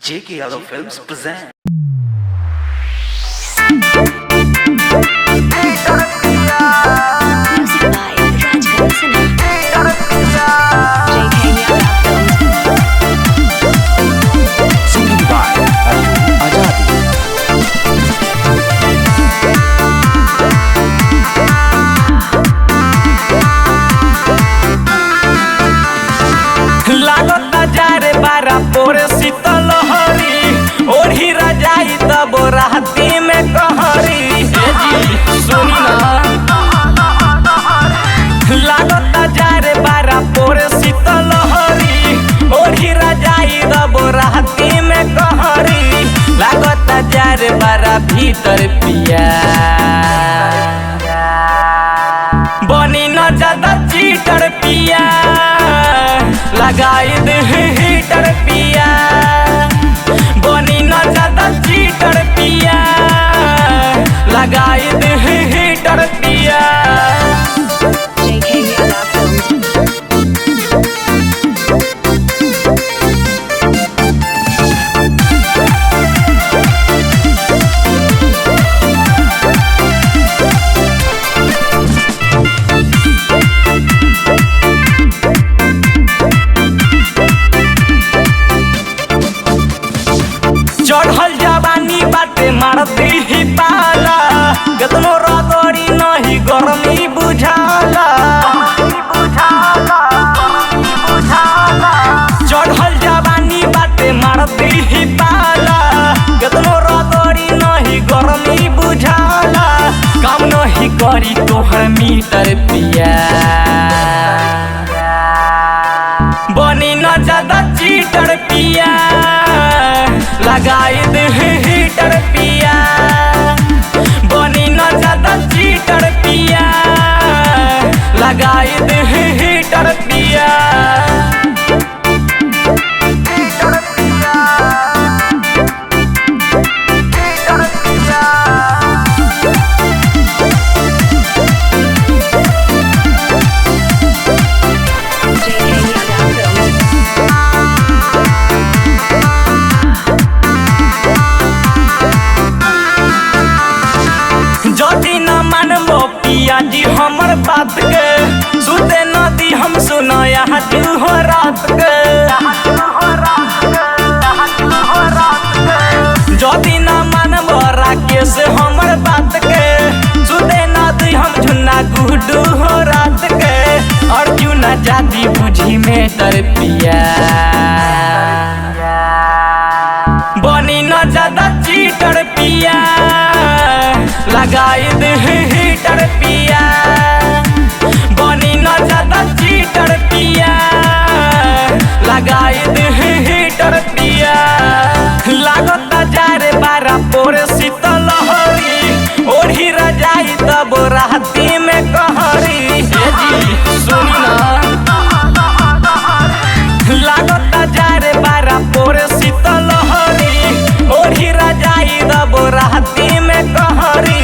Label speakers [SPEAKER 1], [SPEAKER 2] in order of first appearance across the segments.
[SPEAKER 1] J.K. Yadav Films present.
[SPEAKER 2] Music by Raj Kansana. J.K. Yadav Films.
[SPEAKER 1] Singing by Arjun Ajadi.
[SPEAKER 3] लागत जारे बारा पोरे शीतल हरी ओढ़ी रजाई तब राती में कहरी सुनी ना लागत जारे बारा पोरे शीतल हरी ओढ़ी रजाई तब राती में कहरी लागत जारे बारा भीतर पिया बनी न ज्यादा चीटर पिया लगाई दे हीटर पिया बनी न ज्यादा चीटर पिया लगाई दे हीटर पिया
[SPEAKER 2] J.K. Yadav Films.
[SPEAKER 3] चढ़ल जवानी बाटे मारती ही पाला कतनो रगड़ी नहीं गर्मी बुझाला चढ़ल जवानी बाटे मारती ही पाला कतनो रगड़ी नहीं गर्मी बुझाला काम नहीं करी तोहर मीटर पिया बनी न ज्यादा चीटर पिया लगाई दे हीटर पिया बनी न ज्यादा चीटर पिया लगाई दे हीटर पिया
[SPEAKER 2] J.K. Yadav Films.
[SPEAKER 3] जदि न मानबो पिया जी हमर बात के सुते नदी हम सुनाया हो रात के जदि न मानबो राकेश हमर बात के सुते नदी हम झुन्ना गुडू हो रात के अर्जुन जाति बुझी में तर पिया बनी न ज्यादा चीटर पिया लगाई दे हीटर पिया बनी न ज्यादा चीटर पिया लगाई दे हीटर पिया लागत जारे बारा पोरे शीतल हरी ओढ़ी रजाई तब राती में कहरी सुनी ना लागत जारे बारा पोरे शीतल हरी ओढ़ी रजाई तब राती में कहरी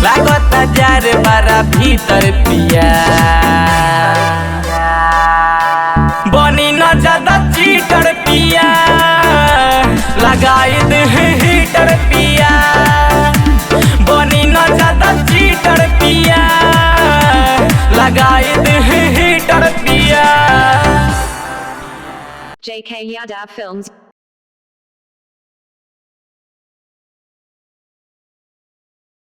[SPEAKER 3] लागत जारे बारा भीतर पिया बनी न ज्यादा चीटर पिया लगाई दे हीटर पिया बनी न ज्यादा चीटर पिया लगाई दे हीटर पिया
[SPEAKER 2] J.K. Yadav Films.